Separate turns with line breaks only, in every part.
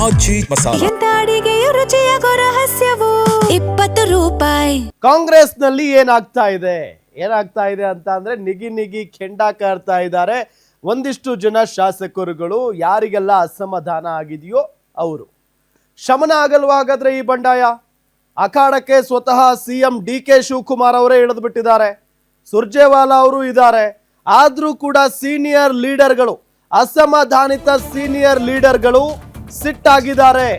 ಆಜಿ ಮಸಾಲ.
ಎಂತ ಅಡಿಗೆಯ ರುಚಿಯಾಗೋ ರಹಸ್ಯವು 20 ರೂಪಾಯಿ.
ಕಾಂಗ್ರೆಸ್ನಲ್ಲಿ ಏನಾಗ್ತಾ ಇದೆ ಅಂತ ಅಂದ್ರೆ ನಿಗಿ ಕೆಂಡ ಕಾರ್ತಾ ಇದ್ದಾರೆ ಒಂದಿಷ್ಟು ಜನ ಶಾಸಕರುಗಳು. ಯಾರಿಗೆಲ್ಲ ಅಸಮಾಧಾನ ಆಗಿದೆಯೋ ಅವರು ಶಮನ ಆಗಲ್ವಾ ಹಾಗಾದ್ರೆ ಈ ಬಂಡಾಯ? ಅಖಾಡಕ್ಕೆ ಸ್ವತಃ ಸಿಎಂ ಡಿ.ಕೆ. ಶಿವಕುಮಾರ್ ಅವರೇ ಇಳಿದು ಬಿಟ್ಟಿದ್ದಾರೆ, ಸುರ್ಜೇವಾಲಾ ಅವರು ಇದ್ದಾರೆ. ಆದ್ರೂ ಕೂಡ ಸೀನಿಯರ್ ಲೀಡರ್ಗಳು, ಅಸಮಾಧಾನಿತ ಸೀನಿಯರ್ ಲೀಡರ್ಗಳು ಸಿಟ್ಟಾಗಿದ್ದಾರೆ.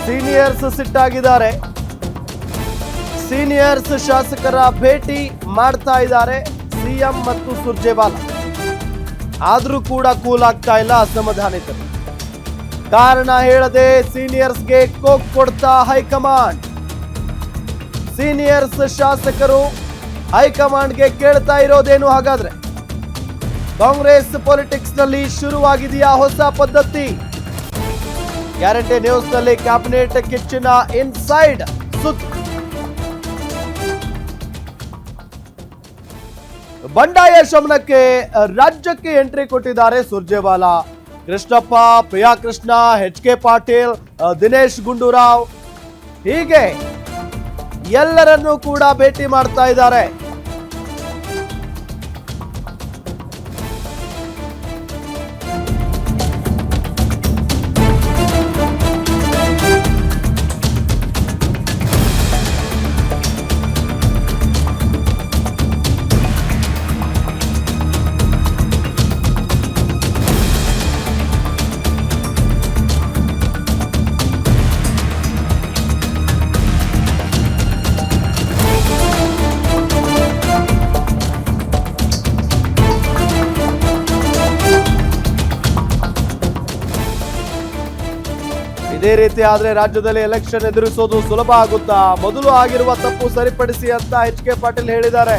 ಸೀನಿಯರ್ಸ್ ಸಿಟ್ಟಾಗಿದ್ದಾರೆ. ಸೀನಿಯರ್ಸ್ ಶಾಸಕರ ಭೇಟಿ ಮಾಡ್ತಾ ಇದ್ದಾರೆ ಸಿಎಂ ಮತ್ತು ಸುರ್ಜೇವಾಲಾ. ಆದ್ರೂ ಕೂಡ ಕೂಲ್ ಆಗ್ತಾ ಇಲ್ಲ ಅಸಮಾಧಾನಿತರು. ಕಾರಣ ಹೇಳದೆ ಸೀನಿಯರ್ಸ್ಗೆ ಕೋಕ್ ಕೊಡ್ತಾ ಹೈಕಮಾಂಡ್. ಸೀನಿಯರ್ಸ್ ಶಾಸಕರು ಹೈಕಮಾಂಡ್ಗೆ ಕೇಳ್ತಾ ಇರೋದೇನು ಹಾಗಾದ್ರೆ? ಕಾಂಗ್ರೆಸ್ ಪೊಲಿಟಿಕ್ಸ್ ನಲ್ಲಿ ಶುರುವಾಗಿದೆಯಾ ಹೊಸ ಪದ್ಧತಿ? ಗ್ಯಾರಂಟಿ ನ್ಯೂಸ್ ನಲ್ಲಿ ಕ್ಯಾಬಿನೆಟ್ ಕಿಚ್ಚನ ಇನ್ಸೈಡ್ ಸುದ್ದಿ. ಬಂಡಾಯ ಶಮನಕ್ಕೆ ರಾಜ್ಯಕ್ಕೆ ಎಂಟ್ರಿ ಕೊಟ್ಟಿದ್ದಾರೆ ಸುರ್ಜೇವಾಲಾ. ಕೃಷ್ಣಪ್ಪ, ಪ್ರಿಯಾ ಕೃಷ್ಣ, ಎಚ್.ಕೆ. ಪಾಟೀಲ್, ದಿನೇಶ್ ಗುಂಡೂರಾವ್, ಹೀಗೆ ಎಲ್ಲರನ್ನೂ ಕೂಡ ಭೇಟಿ ಮಾಡ್ತಾ ಇದ್ದಾರೆ. ಇದೇ ರೀತಿ ಆದ್ರೆ ರಾಜ್ಯದಲ್ಲಿ ಎಲೆಕ್ಷನ್ ಎದುರಿಸೋದು ಸುಲಭ ಆಗುತ್ತಾ? ಮೊದಲು ಆಗಿರುವ ತಪ್ಪು ಸರಿಪಡಿಸಿ ಅಂತ ಎಚ್.ಕೆ. ಪಾಟೀಲ್ ಹೇಳಿದ್ದಾರೆ.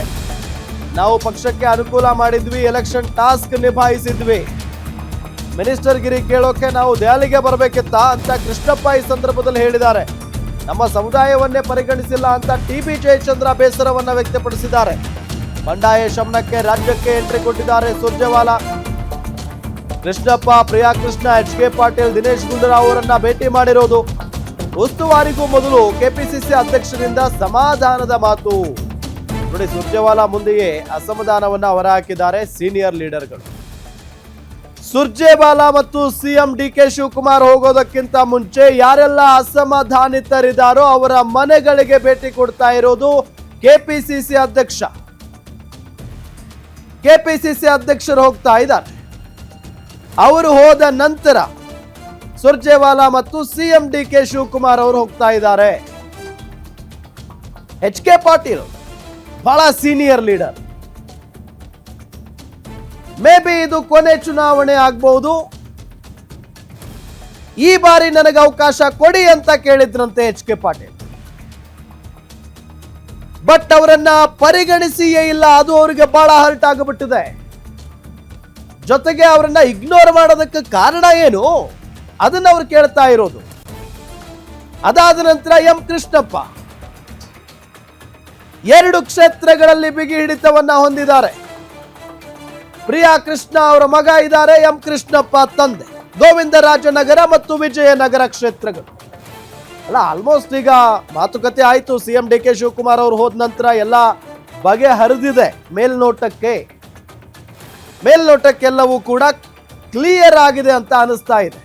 ನಾವು ಪಕ್ಷಕ್ಕೆ ಅನುಕೂಲ ಮಾಡಿದ್ವಿ, ಎಲೆಕ್ಷನ್ ಟಾಸ್ಕ್ ನಿಭಾಯಿಸಿದ್ವಿ. ಮಿನಿಸ್ಟರ್ ಗಿರಿ ಕೇಳೋಕೆ ನಾವು ದೆಹಲಿಗೆ ಬರಬೇಕಿತ್ತ ಅಂತ ಕೃಷ್ಣಪ್ಪ ಈ ಸಂದರ್ಭದಲ್ಲಿ ಹೇಳಿದ್ದಾರೆ. ನಮ್ಮ ಸಮುದಾಯವನ್ನೇ ಪರಿಗಣಿಸಿಲ್ಲ ಅಂತ ಟಿ.ಬಿ. ಜಯಚಂದ್ರ ಬೇಸರವನ್ನ ವ್ಯಕ್ತಪಡಿಸಿದ್ದಾರೆ. ಬಂಡಾಯ ಶಮನಕ್ಕೆ ರಾಜ್ಯಕ್ಕೆ ಎಂಟ್ರಿ ಕೊಟ್ಟಿದ್ದಾರೆ ಸುರ್ಜೇವಾಲಾ. ಕೃಷ್ಣಪ್ಪ, ಪ್ರಿಯಾ ಕೃಷ್ಣ, ಎಚ್.ಕೆ. ಪಾಟೀಲ್, ದಿನೇಶ್ ಗುಂಡೂರಾವ್ ಅವರನ್ನ ಭೇಟಿ ಮಾಡಿರೋದು. ಉಸ್ತುವಾರಿಗೂ ಮೊದಲು ಕೆಪಿಸಿಸಿ ಅಧ್ಯಕ್ಷರಿಂದ ಸಮಾಧಾನದ ಮಾತು. ನೋಡಿ, ಸುರ್ಜೇವಾಲಾ ಮುಂದೆಯೇ ಅಸಮಾಧಾನವನ್ನ ಹೊರಹಾಕಿದ್ದಾರೆ ಸೀನಿಯರ್ ಲೀಡರ್ಗಳು. ಸುರ್ಜೇವಾಲಾ ಮತ್ತು ಸಿಎಂ ಡಿ.ಕೆ. ಶಿವಕುಮಾರ್ ಹೋಗೋದಕ್ಕಿಂತ ಮುಂಚೆ ಯಾರೆಲ್ಲ ಅಸಮಾಧಾನಿತರಿದ್ದಾರೋ ಅವರ ಮನೆಗಳಿಗೆ ಭೇಟಿ ಕೊಡ್ತಾ ಇರೋದು ಕೆಪಿಸಿಸಿ ಅಧ್ಯಕ್ಷ. ಕೆಪಿಸಿಸಿ ಅಧ್ಯಕ್ಷರು ಹೋಗ್ತಾ ಇದ್ದಾರೆ. ಅವರು ಹೋದ ನಂತರ ಸುರ್ಜೇವಾಲಾ ಮತ್ತು ಸಿಎಂ ಡಿ.ಕೆ. ಶಿವಕುಮಾರ್ ಅವರು ಹೋಗ್ತಾ ಇದ್ದಾರೆ. ಎಚ್.ಕೆ. ಪಾಟೀಲ್ ಬಹಳ ಸೀನಿಯರ್ ಲೀಡರ್. ಮೇ ಬಿ ಇದು ಕೊನೆ ಚುನಾವಣೆ ಆಗಬಹುದು. ಈ ಬಾರಿ ನನಗೆ ಅವಕಾಶ ಕೊಡಿ ಅಂತ ಕೇಳಿದ್ರಂತೆ ಎಚ್.ಕೆ. ಪಾಟೀಲ್. ಬಟ್ ಅವರನ್ನ ಪರಿಗಣಿಸಿಯೇ ಇಲ್ಲ. ಅದು ಅವರಿಗೆ ಬಹಳ ಹರ್ಟ್ ಆಗಿಬಿಟ್ಟಿದೆ. ಜೊತೆಗೆ ಅವರನ್ನ ಇಗ್ನೋರ್ ಮಾಡೋದಕ್ಕೆ ಕಾರಣ ಏನು ಅದನ್ನ ಅವ್ರು ಕೇಳ್ತಾ ಇರೋದು. ಅದಾದ ನಂತರ ಎಂ ಕೃಷ್ಣಪ್ಪ 2 ಕ್ಷೇತ್ರಗಳಲ್ಲಿ ಬಿಗಿ ಹಿಡಿತವನ್ನ ಹೊಂದಿದ್ದಾರೆ. ಪ್ರಿಯಾ ಕೃಷ್ಣ ಅವರ ಮಗ ಇದ್ದಾರೆ, ಎಂ ಕೃಷ್ಣಪ್ಪ ತಂದೆ. ಗೋವಿಂದರಾಜನಗರ ಮತ್ತು ವಿಜಯನಗರ ಕ್ಷೇತ್ರಗಳು ಅಲ್ಲ, ಆಲ್ಮೋಸ್ಟ್ ಈಗ ಮಾತುಕತೆ ಆಯ್ತು. ಸಿಎಂ ಡಿ.ಕೆ. ಶಿವಕುಮಾರ್ ಅವರು ಹೋದ ನಂತರ ಎಲ್ಲ ಬಗೆಹರಿದಿದೆ. ಮೇಲ್ನೋಟಕ್ಕೆಲ್ಲವೂ ಕೂಡ ಕ್ಲಿಯರ್ ಆಗಿದೆ ಅಂತ ಅನಿಸ್ತಾ ಇದೆ.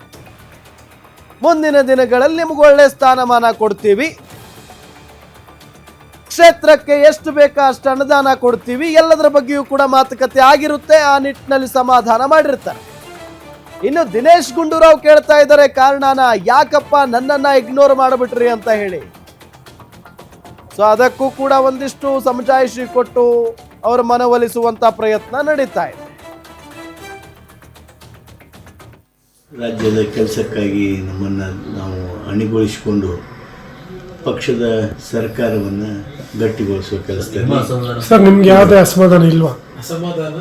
ಮುಂದಿನ ದಿನಗಳಲ್ಲಿ ನಿಮ್ಗೆ ಒಳ್ಳೆ ಸ್ಥಾನಮಾನ ಕೊಡ್ತೀವಿ, ಕ್ಷೇತ್ರಕ್ಕೆ ಎಷ್ಟು ಬೇಕಾ ಅಷ್ಟು ಅನುದಾನ ಕೊಡ್ತೀವಿ, ಎಲ್ಲದರ ಬಗ್ಗೆಯೂ ಕೂಡ ಮಾತುಕತೆ ಆಗಿರುತ್ತೆ. ಆ ನಿಟ್ಟಿನಲ್ಲಿ ಸಮಾಧಾನ ಮಾಡಿರ್ತಾರೆ. ಇನ್ನು ದಿನೇಶ್ ಗುಂಡೂರಾವ್ ಕೇಳ್ತಾ ಇದ್ದಾರೆ ಕಾರಣನ, ಯಾಕಪ್ಪ ನನ್ನನ್ನ ಇಗ್ನೋರ್ ಮಾಡಿಬಿಟ್ರಿ ಅಂತ ಹೇಳಿ. ಸೊ ಅದಕ್ಕೂ ಕೂಡ ಒಂದಿಷ್ಟು ಸಮಜಾಯಿಷಿ ಕೊಟ್ಟು ಅವರ ಮನವೊಲಿಸುವಂತ ಪ್ರಯತ್ನ ನಡೀತಾ ಇದೆ.
ರಾಜ್ಯದ ಕೆಲಸಕ್ಕಾಗಿ ನಮ್ಮನ್ನು ನಾವು ಅಣಿಗೊಳಿಸಿಕೊಂಡು ಪಕ್ಷದ ಸರ್ಕಾರವನ್ನು ಗಟ್ಟಿಗೊಳಿಸುವ ಕೆಲಸದಲ್ಲಿ
ಸರ್ ನಿಮ್ಗೆ ಯಾವುದೇ ಅಸಮಾಧಾನ ಇಲ್ವಾ?
ಸಮಾಧಾನ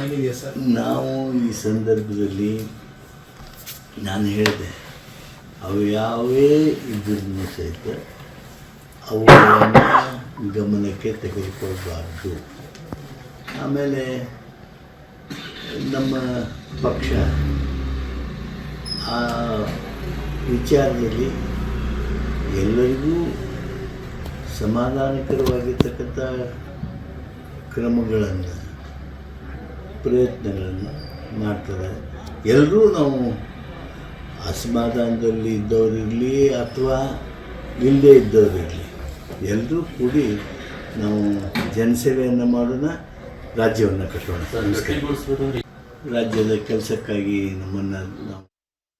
ಆಗಿದೆಯಾ ಸರ್?
ನಾವು ಈ ಸಂದರ್ಭದಲ್ಲಿ ನಾನು ಹೇಳಿದೆ, ಅವು ಯಾವೇ ಇದ್ರೂ ಸಹಿತ ಅವುಗಳನ್ನು ಗಮನಕ್ಕೆ ತೆಗೆದುಕೊಳ್ಬಾರ್ದು. ಆಮೇಲೆ ನಮ್ಮ ಪಕ್ಷ ಆ ವಿಚಾರದಲ್ಲಿ ಎಲ್ಲರಿಗೂ ಸಮಾಧಾನಕರವಾಗಿರ್ತಕ್ಕಂಥ ಕ್ರಮಗಳನ್ನು ಪ್ರಯತ್ನಗಳನ್ನು ಮಾಡ್ತಾರೆ. ಎಲ್ಲರೂ ನಾವು ಅಸಮಾಧಾನದಲ್ಲಿ ಇದ್ದವರಿರಲಿ ಅಥವಾ ಇಲ್ಲದೇ ಇದ್ದವರಿರಲಿ ಎಲ್ಲರೂ ಕೂಡಿ ನಾವು ಜನಸೇವೆಯನ್ನು ಮಾಡೋಣ, ರಾಜ್ಯವನ್ನು ಕಟ್ಟೋಣ. ರಾಜ್ಯದ ಕೆಲಸಕ್ಕಾಗಿ ನಮ್ಮನ್ನು ನಾವು